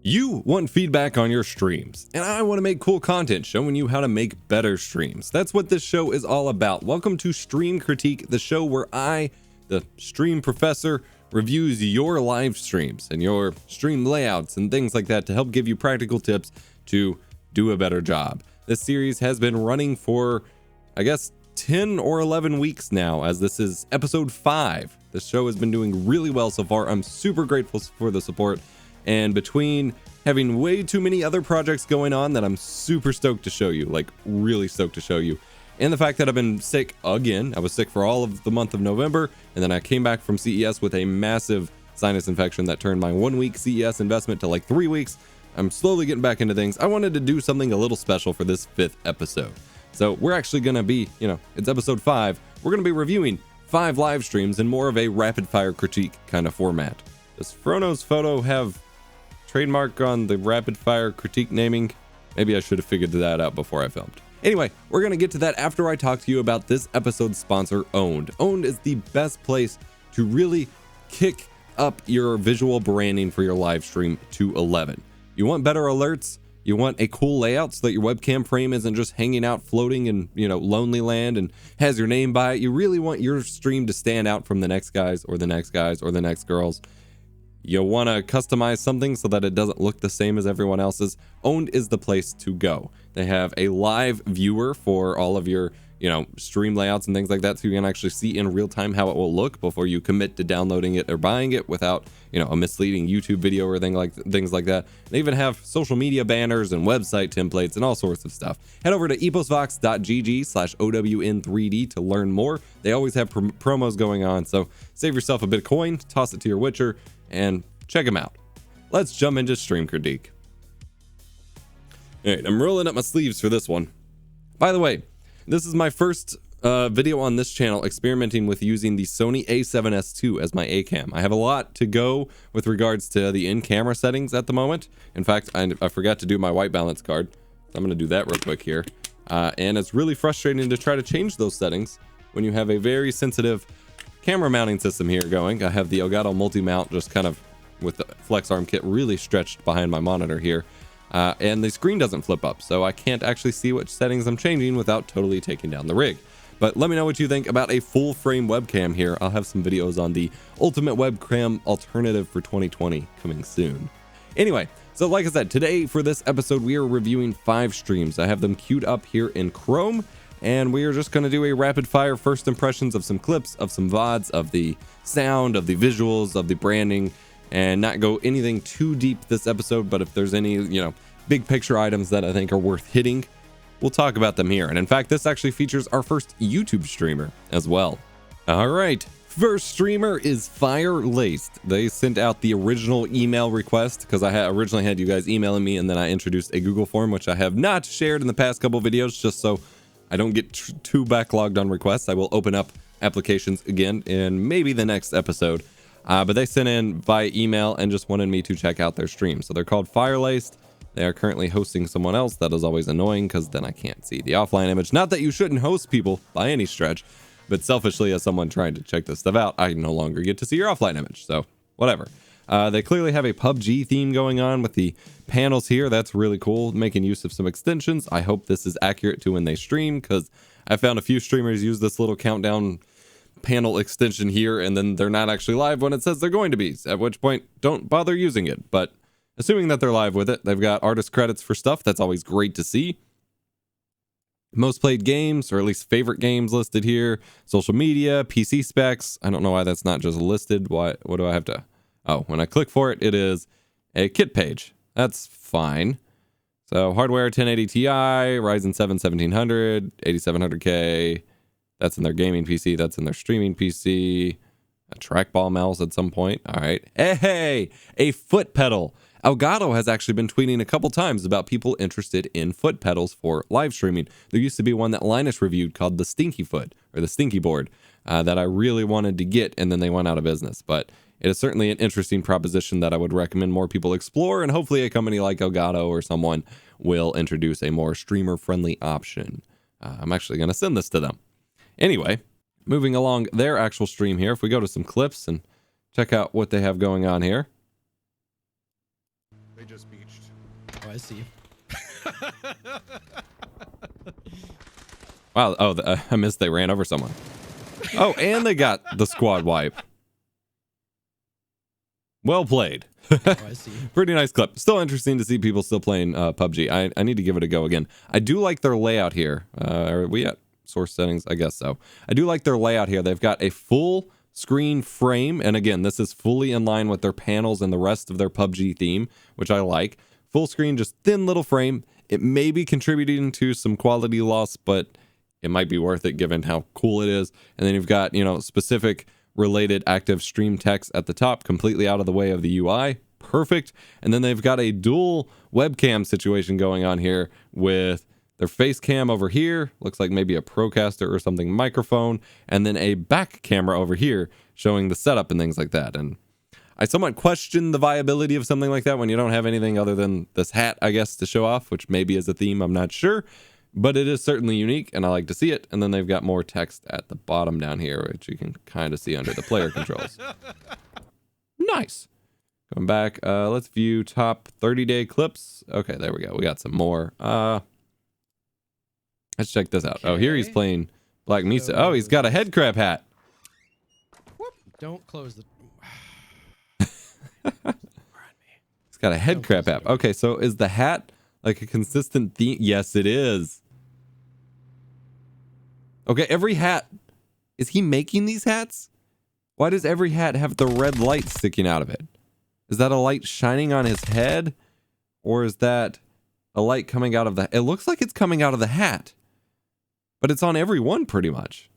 You want feedback on your streams, and I want to make cool content showing you how to make better streams. That's what this show is all about. Welcome to Stream Critique, the show where I, the stream professor, reviews your live streams and your stream layouts and things like that to help give you practical tips to do a better job. This series has been running for, I guess, 10 or 11 weeks now, as this is episode 5. The show has been doing really well so far. I'm super grateful for the support. And between having way too many other projects going on that I'm super stoked to show you, like really stoked to show you, and the fact that I've been sick again. I was sick for all of the month of November, and then I came back from CES with a massive sinus infection that turned my 1 week CES investment to like 3 weeks. I'm slowly getting back into things. I wanted to do something a little special for this 5th episode. So we're actually going to be, it's episode 5. We're going to be reviewing 5 live streams in more of a rapid fire critique kind of format. Does Frono's photo have trademark on the rapid fire critique naming? Maybe I should have figured that out before I filmed. Anyway, we're going to get to that after I talk to you about this episode's sponsor, Owned. Owned is the best place to really kick up your visual branding for your live stream to 11. You want better alerts? You want a cool layout so that your webcam frame isn't just hanging out floating in, lonely land and has your name by it. You really want your stream to stand out from the next guys or the next guys or the next girls. You want to customize something so that it doesn't look the same as everyone else's. Owned is the place to go. They have a live viewer for all of your, stream layouts and things like that, so you can actually see in real time how it will look before you commit to downloading it or buying it without, a misleading YouTube video or things like that. They even have social media banners and website templates and all sorts of stuff. Head over to eposvox.gg/OWN3D to learn more. They always have promos going on, so save yourself a bit of coin, toss it to your Witcher, and check them out. Let's jump into stream critique. All right, I'm rolling up my sleeves for this one. By the way, this is my first video on this channel experimenting with using the Sony a7S II as my A-cam. I have a lot to go with regards to the in-camera settings at the moment. In fact, I forgot to do my white balance card. I'm going to do that real quick here. And it's really frustrating to try to change those settings when you have a very sensitive camera mounting system here going. I have the Elgato multi-mount just kind of with the flex arm kit really stretched behind my monitor here. And the screen doesn't flip up, so I can't actually see which settings I'm changing without totally taking down the rig. But let me know what you think about a full frame webcam here. I'll have some videos on the ultimate webcam alternative for 2020 coming soon. Anyway, so like I said, today for this episode, we are reviewing 5 streams. I have them queued up here in Chrome, and we are just going to do a rapid fire first impressions of some clips, of some VODs, of the sound, of the visuals, of the branding, and not go anything too deep this episode. But if there's any, big picture items that I think are worth hitting, we'll talk about them here. And in fact, this actually features our first YouTube streamer as well. All right, first streamer is Firelaced. They sent out the original email request because I originally had you guys emailing me, and then I introduced a Google form, which I have not shared in the past couple videos, just so I don't get too backlogged on requests. I will open up applications again in maybe the next episode. But they sent in via email and just wanted me to check out their stream. So they're called Firelaced. They are currently hosting someone else. That is always annoying because then I can't see the offline image. Not that you shouldn't host people by any stretch, but selfishly as someone trying to check this stuff out, I no longer get to see your offline image. So whatever. They clearly have a PUBG theme going on with the panels here. That's really cool, making use of some extensions. I hope this is accurate to when they stream, because I found a few streamers use this little countdown panel extension here, and then they're not actually live when it says they're going to be, at which point don't bother using it. But assuming that they're live with it, they've got artist credits for stuff. That's always great to see. Most played games, or at least favorite games, listed here. Social media, PC specs. I don't know why that's not just listed. What do I have to... Oh, when I click for it, it is a kit page. That's fine. So hardware 1080 Ti, Ryzen 7 1700, 8700K. That's in their gaming PC. That's in their streaming PC. A trackball mouse at some point. All right. Hey, a foot pedal. Elgato has actually been tweeting a couple times about people interested in foot pedals for live streaming. There used to be one that Linus reviewed called the Stinky Foot, or the Stinky Board, that I really wanted to get, and then they went out of business. But it is certainly an interesting proposition that I would recommend more people explore, and hopefully a company like Elgato or someone will introduce a more streamer-friendly option. I'm actually going to send this to them. Anyway, moving along their actual stream here, if we go to some clips and check out what they have going on here. They just beached. Oh, I see. Wow. Oh, I missed. They ran over someone. Oh, and they got the squad wipe. Well played. Oh, I see. Pretty nice clip. Still interesting to see people still playing PUBG. I need to give it a go again. I do like their layout here. Are we at source settings? I guess so. I do like their layout here. They've got a full screen frame. And again, this is fully in line with their panels and the rest of their PUBG theme, which I like. Full screen, just thin little frame. It may be contributing to some quality loss, but it might be worth it given how cool it is. And then you've got, you know, specific related active stream text at the top, completely out of the way of the UI. Perfect. And then they've got a dual webcam situation going on here with their face cam over here. Looks like maybe a Procaster or something microphone. And then a back camera over here showing the setup and things like that. And I somewhat question the viability of something like that when you don't have anything other than this hat, I guess, to show off, which maybe is a theme. I'm not sure. But it is certainly unique, and I like to see it. And then they've got more text at the bottom down here, which you can kind of see under the player controls. Nice. Going back, let's view top 30-day clips. Okay, there we go. We got some more. Let's check this out. Okay. Oh, here he's playing Black Mesa. Oh, he's got a head crab hat. Whoop. Don't close the... He's got a head crab hat. Okay, so is the hat like a consistent theme? Yes, it is. Okay, every hat. Is he making these hats? Why does every hat have the red light sticking out of it? Is that a light shining on his head? Or is that a light coming out of the... It looks like it's coming out of the hat. But it's on every one pretty much.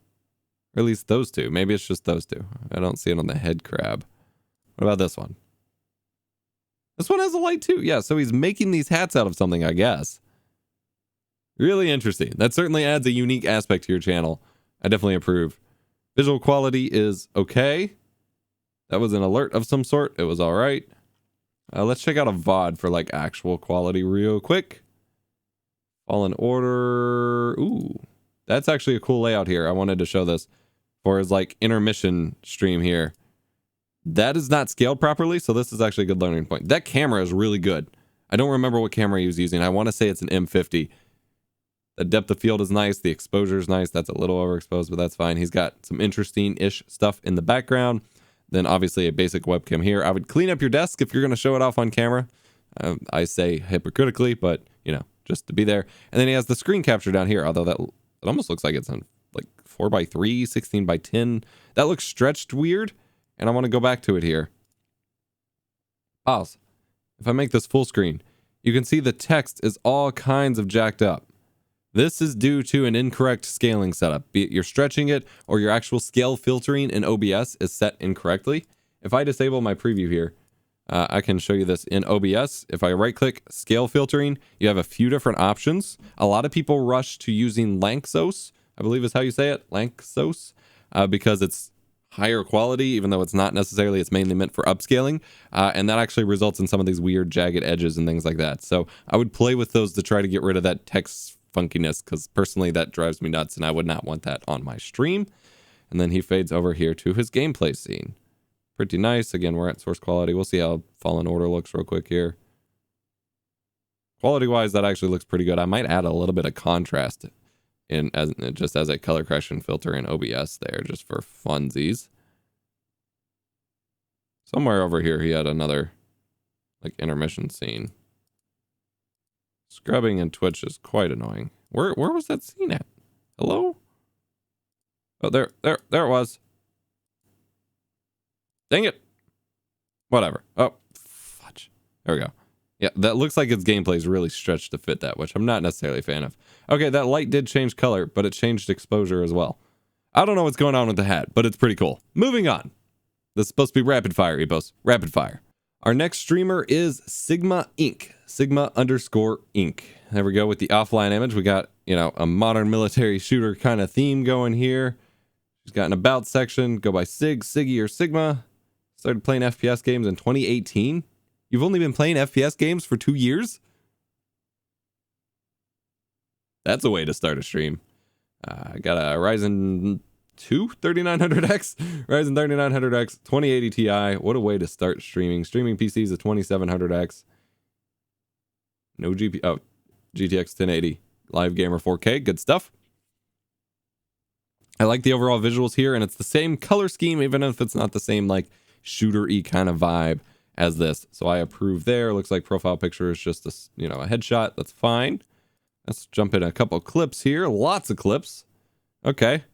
Or at least those two. Maybe it's just those two. I don't see it on the head crab. What about this one? This one has a light too. Yeah, so he's making these hats out of something, I guess. Really interesting. That certainly adds a unique aspect to your channel. I definitely approve. Visual quality is okay. That was an alert of some sort. It was all right. Let's check out a VOD for like actual quality real quick. Fallen Order. Ooh, that's actually a cool layout here. I wanted to show this for his like intermission stream here. That is not scaled properly, so this is actually a good learning point. That camera is really good. I don't remember what camera he was using. I want to say it's an M50. The depth of field is nice. The exposure is nice. That's a little overexposed, but that's fine. He's got some interesting-ish stuff in the background. Then obviously a basic webcam here. I would clean up your desk if you're going to show it off on camera. I say hypocritically, but, you know, just to be there. And then he has the screen capture down here, although that it almost looks like it's on like 4x3, 16x10. That looks stretched weird, and I want to go back to it here. Pause. If I make this full screen, you can see the text is all kinds of jacked up. This is due to an incorrect scaling setup, be it you're stretching it or your actual scale filtering in OBS is set incorrectly. If I disable my preview here, I can show you this in OBS. If I right click scale filtering, you have a few different options. A lot of people rush to using Lanczos, I believe is how you say it, Lanczos, because it's higher quality, even though it's not necessarily, it's mainly meant for upscaling. And that actually results in some of these weird jagged edges and things like that. So I would play with those to try to get rid of that text funkiness, because personally that drives me nuts and I would not want that on my stream. And then he fades over here to his gameplay scene. Pretty nice. Again, we're at source quality. We'll see how Fallen Order looks real quick here. Quality wise, that actually looks pretty good. I might add a little bit of contrast in just as a color correction filter in OBS there, just for funsies. Somewhere over here he had another like intermission scene. Scrubbing in Twitch is quite annoying. Where was that scene at? Hello? Oh, there it was. Dang it. Whatever. Oh, fudge. There we go. Yeah, that looks like its gameplay is really stretched to fit that, which I'm not necessarily a fan of. Okay, that light did change color, but it changed exposure as well. I don't know what's going on with the hat, but it's pretty cool. Moving on. This is supposed to be rapid fire, Epos. Rapid fire. Our next streamer is Sigma Inc. Sigma_Inc. There we go with the offline image. We got, you know, a modern military shooter kind of theme going here. She's got an about section. Go by Siggy, or Sigma. Started playing FPS games in 2018. You've only been playing FPS games for 2 years? That's a way to start a stream. I got a Ryzen 2 3900X, Ryzen 3900X, 2080 Ti. What a way to start streaming. Streaming PCs a 2700X. No GP. Oh, GTX 1080 Live Gamer 4K. Good stuff. I like the overall visuals here, and it's the same color scheme, even if it's not the same like shooter-y kind of vibe as this. So I approve there. Looks like profile picture is just a headshot. That's fine. Let's jump in a couple clips here. Lots of clips. Okay.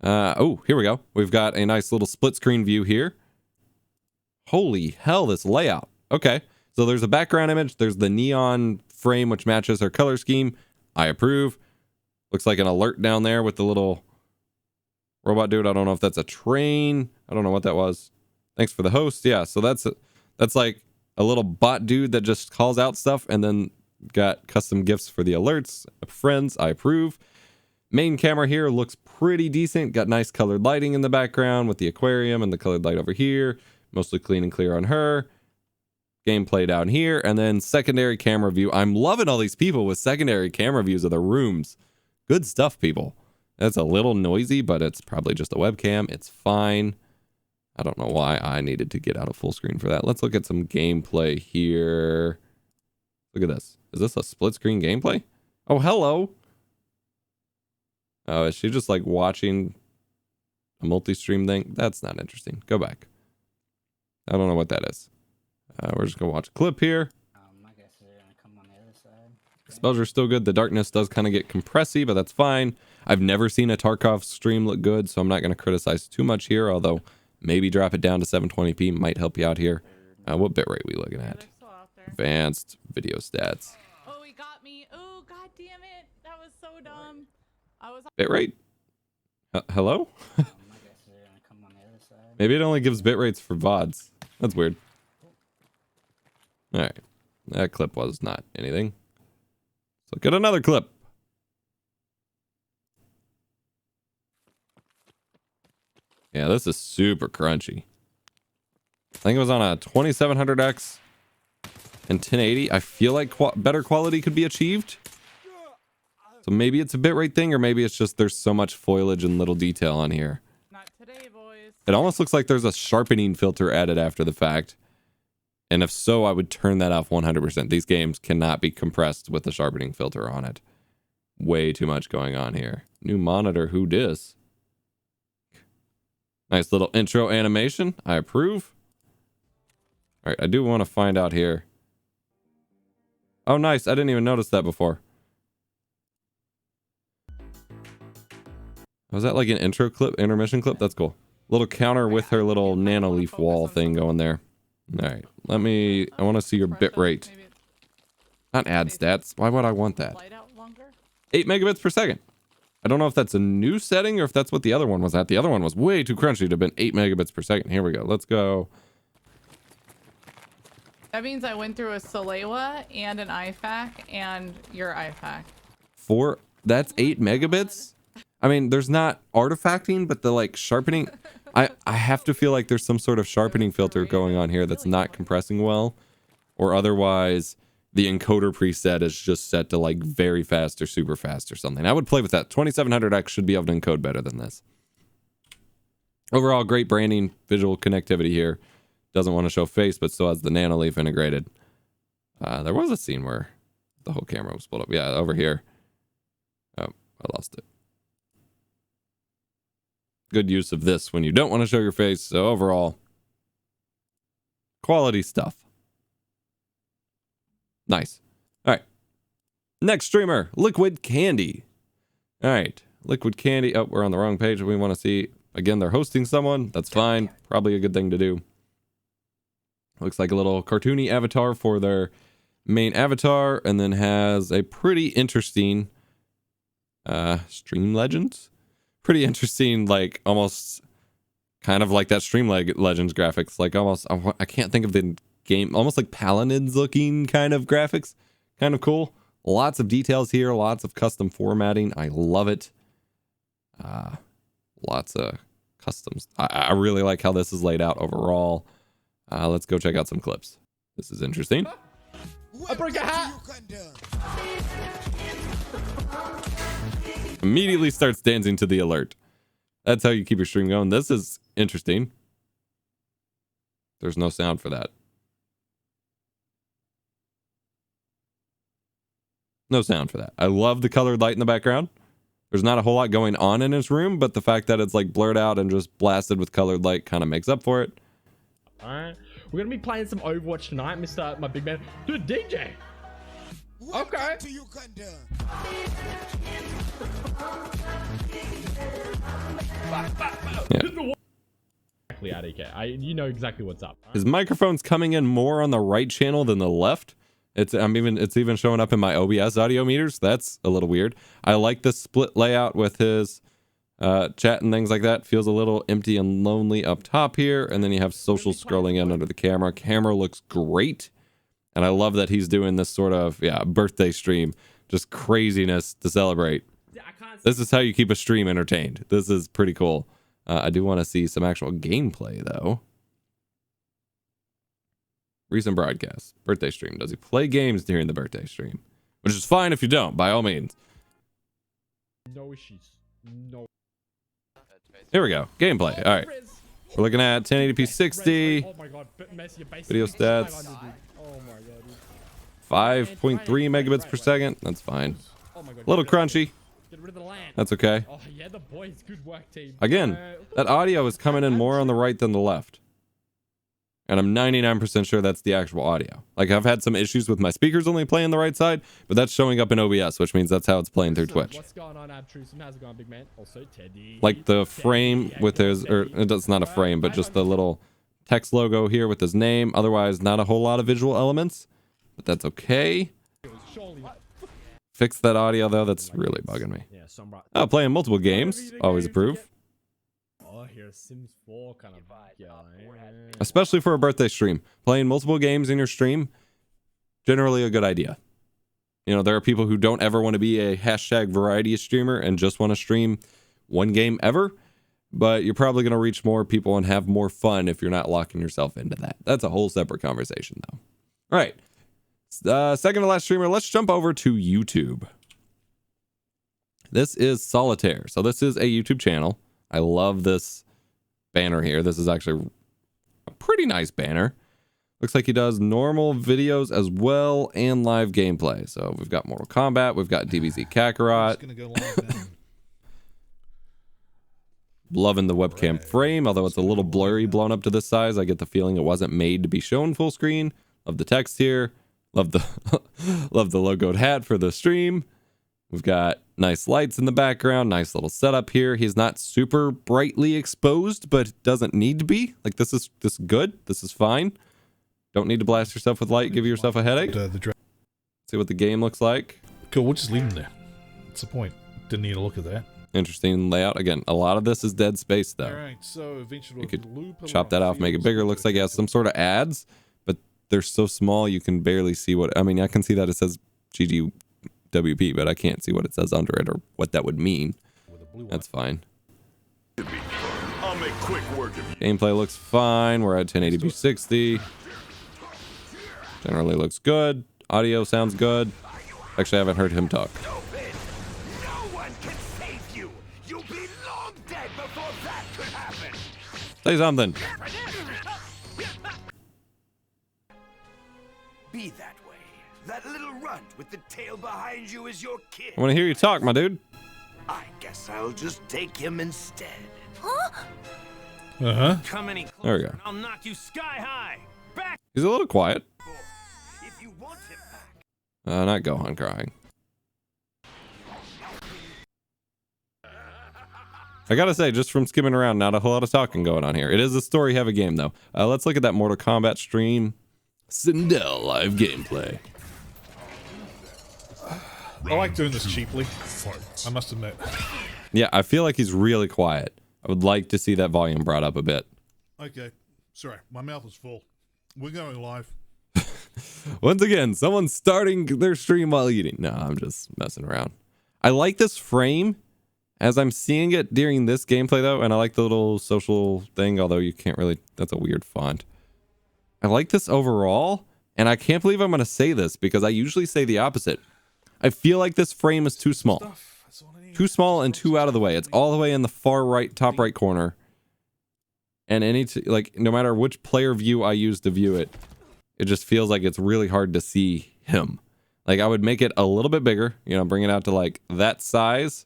Oh, here we go. We've got a nice little split screen view here. Holy hell, this layout. Okay. So there's a background image. There's the neon frame, which matches our color scheme. I approve. Looks like an alert down there with the little robot dude. I don't know if that's a train. I don't know what that was. Thanks for the host. Yeah, so that's like a little bot dude that just calls out stuff, and then got custom gifts for the alerts. Friends, I approve. Main camera here looks pretty decent. Got nice colored lighting in the background with the aquarium and the colored light over here. Mostly clean and clear on her. Gameplay down here, and then secondary camera view. I'm loving all these people with secondary camera views of the rooms. Good stuff, people. That's a little noisy, but it's probably just a webcam. It's fine. I don't know why I needed to get out of full screen for that. Let's look at some gameplay here. Look at this. Is this a split screen gameplay? Oh, hello. Oh, is she just like watching a multi-stream thing? That's not interesting. Go back. I don't know what that is. We're just going to watch a clip here. I guess they're going to come on the other side. Exposure's still good. The darkness does kind of get compressy, but that's fine. I've never seen a Tarkov stream look good, so I'm not going to criticize too much here, although maybe drop it down to 720p might help you out here. What bitrate are we looking at? Advanced video stats. Oh, he got me. Oh, god damn it. That was so dumb. I was Bitrate? Hello? I guess they're going to come on the other side. Maybe it only gives bitrates for VODs. That's weird. Alright. That clip was not anything. Let's look at another clip. Yeah, this is super crunchy. I think it was on a 2700X and 1080. I feel like better quality could be achieved. So maybe it's a bitrate thing, or maybe it's just there's so much foliage and little detail on here. not today, boys. It almost looks like there's a sharpening filter added after the fact. And if so, I would turn that off 100%. These games cannot be compressed with a sharpening filter on it. Way too much going on here. New monitor, who dis? Nice little intro animation. I approve. All right, I do want to find out here. Oh, nice. I didn't even notice that before. Was that like an intro clip, intermission clip? That's cool. Little counter with her little nanoleaf wall thing going there. All right, I want to see your bit rate. Not ad stats. Why would I want that? 8 megabits per second. I don't know if that's a new setting or if that's what the other one was at. The other one was way too crunchy to have been 8 megabits per second. Here we go. Let's go. That means I went through a Salewa and an IFAC and your IFAC. That's 8 megabits? I mean, there's not artifacting, but the like sharpening. I have to feel like there's some sort of sharpening filter going on here that's not compressing well, or otherwise the encoder preset is just set to like very fast or super fast or something. I would play with that. 2700X should be able to encode better than this. Overall, great branding, visual connectivity here. Doesn't want to show face, but still has the nanoleaf integrated. There was a scene where the whole camera was pulled up. Yeah, over here. Oh, I lost it. Good use of this when you don't want to show your face. So overall, quality stuff. Nice. All right. Next streamer, Liquid Candy. All right. Liquid Candy. Oh, we're on the wrong page. We want to see, again, they're hosting someone. That's fine. Probably a good thing to do. Looks like a little cartoony avatar for their main avatar, and then has a pretty interesting stream legends. Pretty interesting, like almost kind of like that Stream Legends graphics, like almost, I can't think of the game, almost like Paladins looking kind of graphics. Kind of cool. Lots of details here, lots of custom formatting. I love it. Lots of customs. I really like how this is laid out overall. Let's go check out some clips. This is interesting. I break a hat. Immediately starts dancing to the alert. That's how you keep your stream going. This is interesting. There's no sound for that. No sound for that. I love the colored light in the background. There's not a whole lot going on in his room, but the fact that it's like blurred out and just blasted with colored light kind of makes up for it. All right, we're gonna be playing some Overwatch tonight, Mr. My big man. Dude, DJ. Okay. To Uganda. Yeah. Exactly, ADK. You know exactly what's up. His microphone's coming in more on the right channel than the left. It's even showing up in my OBS audio meters. That's a little weird. I like the split layout with his chat and things like that. Feels a little empty and lonely up top here, and then you have social scrolling in under the camera. Camera looks great, and I love that he's doing this sort of birthday stream, just craziness to celebrate. This is how you keep a stream entertained. This is pretty cool. I do want to see some actual gameplay though. Recent broadcast, birthday stream. Does he play games during the birthday stream? Which is fine if you don't, by all means. No issues. No. Here we go. Gameplay. All right. We're looking at 1080p 60. Oh my god, Video stats. Oh my god. 5.3 megabits per second. That's fine. Oh my god. A little crunchy. Get rid of the land. That's okay. Oh yeah, the boys. Good work, team. Again, that audio is coming in more on the right than the left. And I'm 99% sure that's the actual audio. Like, I've had some issues with my speakers only playing the right side, but that's showing up in OBS, which means that's how it's playing through Twitch. What's going on, Abtrusen? How's it going, big man? Also, Teddy. Like the frame with his, or it's not a frame, but just the little text logo here with his name. Otherwise, not a whole lot of visual elements, but that's okay. Fix that audio though. That's really bugging me. Oh, playing multiple games. Always approve. Oh, here's Sims 4 kind of guy. Especially for a birthday stream. Playing multiple games in your stream, generally a good idea. You know, there are people who don't ever want to be a hashtag variety streamer and just want to stream one game ever, but you're probably going to reach more people and have more fun if you're not locking yourself into that. That's a whole separate conversation though. All right. Second to last streamer, let's jump over to YouTube. This is Solitaire. So this is a YouTube channel. I love this banner here. This is actually a pretty nice banner. Looks like he does normal videos as well and live gameplay. So we've got Mortal Kombat. We've got DBZ Kakarot. Loving the webcam frame, although it's a little blurry blown up to this size. I get the feeling it wasn't made to be shown full screen. Love the text here. Love the love the logoed hat for the stream. We've got nice lights in the background, nice little setup here. He's not super brightly exposed, but doesn't need to be. Like this is good. This is fine. Don't need to blast yourself with light, give yourself a headache. See what the game looks like. Cool, we'll just leave him there. What's the point? Didn't need to look at that. Interesting layout. Again, a lot of this is dead space though. Alright, so eventually You could chop that off, make it bigger. Looks like it has some sort of ads, but they're so small you can barely see what, I mean, I can see that it says GGWP, but I can't see what it says under it or what that would mean. That's fine. I'll make quick work of you. Gameplay looks fine. We're at 1080p 60. Generally looks good. Audio sounds good. Actually, I haven't heard him talk. No one can save you. You'll be long dead before that could happen. Say something. Be that way. That little runt with the tail behind you is your kid. I want to hear you talk, my dude. I guess I'll just take him instead. Come any closer, There we go. and I'll knock you sky high. Back. He's a little quiet. If you want him back. Not Gohan crying. I gotta say, just from skimming around, not a whole lot of talking going on here. It is a story-heavy game, though. Let's look at that Mortal Kombat stream. Sindel live gameplay. I like doing this cheaply, I must admit. Yeah, I feel like he's really quiet. I would like to see that volume brought up a bit. Okay, sorry, my mouth is full. We're going live. Once again, someone's starting their stream while eating. No, I'm just messing around. I like this frame as I'm seeing it during this gameplay, though, and I like the little social thing, although you can't really, that's a weird font. I like this overall, and I can't believe I'm going to say this because I usually say the opposite. I feel like this frame is too small. Too small and too out of the way. It's all the way in the far right, top right corner. And like, no matter which player view I use to view it, it just feels like it's really hard to see him. Like I would make it a little bit bigger, you know, bring it out to like that size,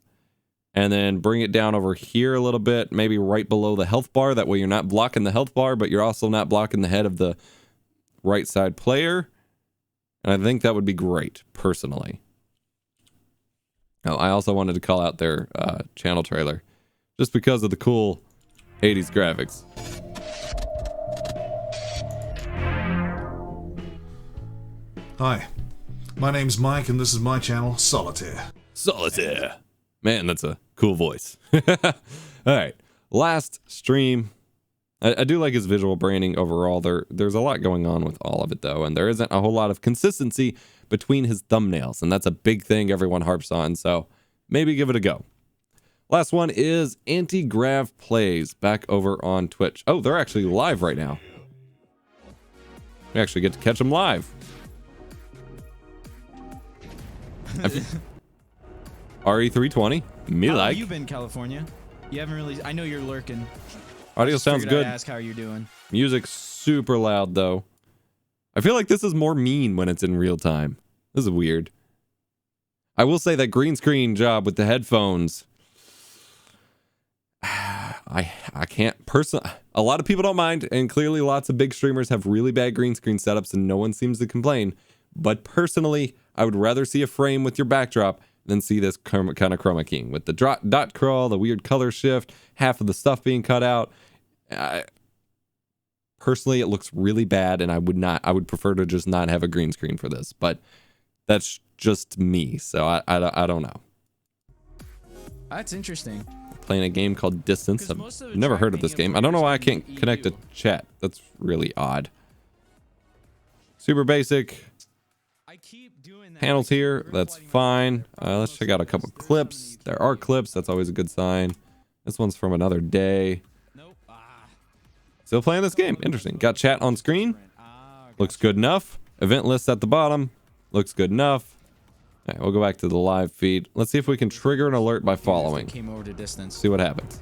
and then bring it down over here a little bit, maybe right below the health bar. That way you're not blocking the health bar, but you're also not blocking the head of the right side player. And I think that would be great, personally. Oh, I also wanted to call out their channel trailer, just because of the cool 80s graphics. Hi, my name's Mike, and this is my channel, Solitaire. Solitaire. Man, that's a cool voice. All right, last stream. I do like his visual branding overall. There's a lot going on with all of it, though, and there isn't a whole lot of consistency between his thumbnails, and that's a big thing everyone harps on, so maybe give it a go. Last one is Antigrav Plays, back over on Twitch. Oh, they're actually live right now. We actually get to catch them live. RE320, me How like. have you been, California? You haven't really. I know you're lurking. Audio Just sounds figured I'd good. ask how you're doing. Music super loud though. I feel like this is more mean when it's in real time. This is weird. I will say that green screen job with the headphones. I can't personally. A lot of people don't mind, and clearly lots of big streamers have really bad green screen setups, and no one seems to complain. But personally, I would rather see a frame with your backdrop than see this kind of chroma keying with the dot crawl, the weird color shift, half of the stuff being cut out. Personally, it looks really bad, and I would prefer to just not have a green screen for this, but that's just me, so I don't know. That's interesting. Playing a game called Distance. Because I've never heard of this game. I don't know why I can't connect to chat. That's really odd. Super basic. I keep doing that. Panels here, that's fine. Let's check out a couple clips. There are clips, that's always a good sign. This one's from another day. Nope. Still playing this game. Interesting. Got chat on screen. Looks good enough. Event list at the bottom. Looks good enough. All right, we'll go back to the live feed. Let's see if we can trigger an alert by following. Came over to Distance. See what happens.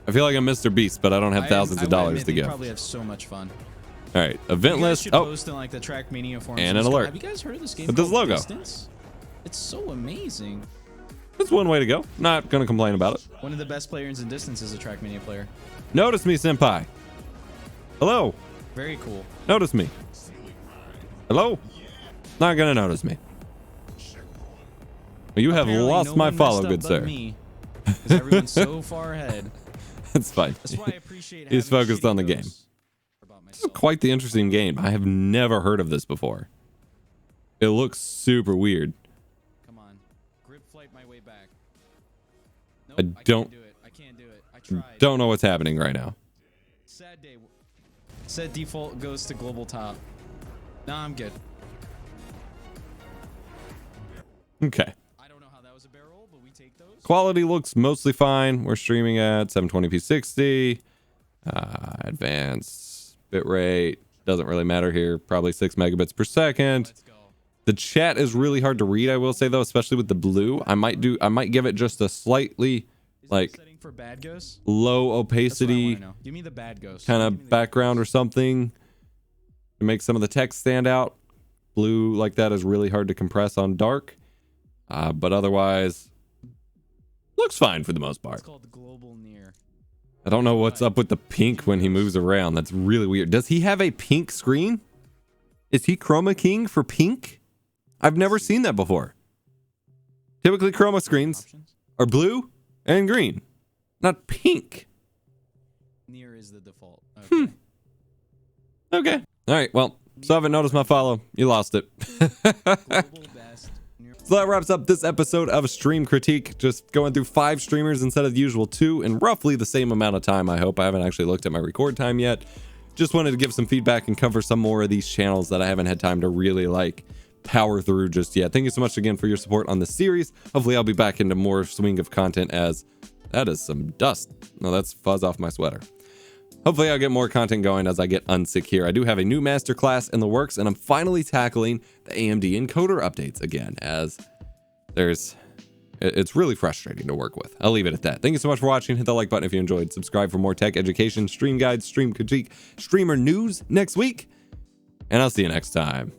I feel like I'm Mr. Beast, but I don't have thousands of dollars to You give. probably have so much fun. All right, event You guys list. should Oh, post in like the Trackmania forums and an stuff. alert. Have you guys heard of this game With this called logo. Distance? It's so amazing. that's one way to go. Not gonna complain about it. One of the best players in Distance is a Trackmania player. Notice me, senpai. Hello. Very cool. Notice me. Hello. Not gonna notice me. You have Apparently lost no my one follow, messed good up sir. but me, 'cause everyone's so far ahead. That's fine. That's why I appreciate. He's having focused shitty on the game. goals about This is myself. quite the interesting game. I have never heard of this before. It looks super weird. Come on, grip flight my way back. I Nope, don't- can't do it. I can't do it. I tried. Don't know what's happening right now. Sad day. Set default goes to global top. Nah, I'm good. Okay. I don't know how that was a barrel, but we take those. Quality looks mostly fine. We're streaming at 720p 60. Advanced bitrate. Doesn't really matter here. Probably 6 megabits per second. Let's go. The chat is really hard to read, I will say though, especially with the blue. I might give it just a slightly Is like there a setting for bad ghosts? low That's what I opacity wanna know. Give me the bad ghost. kind Give me of the background or ghost. something to make some of the text stand out. Blue like that is really hard to compress on dark. But otherwise looks fine for the most part. It's called global near. I don't know what's up with the pink when he moves around. That's really weird. Does he have a pink screen? Is he chroma keying for pink? I've never seen that before. Typically chroma screens Options? are blue and green, not pink. Near is the default. Okay. Okay. All right. Well, so I haven't noticed my follow. You lost it. Global best. Near. So that wraps up this episode of Stream Critique. Just going through 5 streamers instead of the usual 2 in roughly the same amount of time, I hope. I haven't actually looked at my record time yet. Just wanted to give some feedback and cover some more of these channels that I haven't had time to really like power through just yet. Thank you so much again for your support on the series. Hopefully I'll be back into more swing of content as that is some dust. No, that's fuzz off my sweater. Hopefully I'll get more content going as I get unsick here. I do have a new masterclass in the works, and I'm finally tackling the AMD encoder updates again, as it's really frustrating to work with. I'll leave it at that. Thank you so much for watching. Hit the like button if you enjoyed. Subscribe for more tech education, stream guides, stream critique, streamer news next week, and I'll see you next time.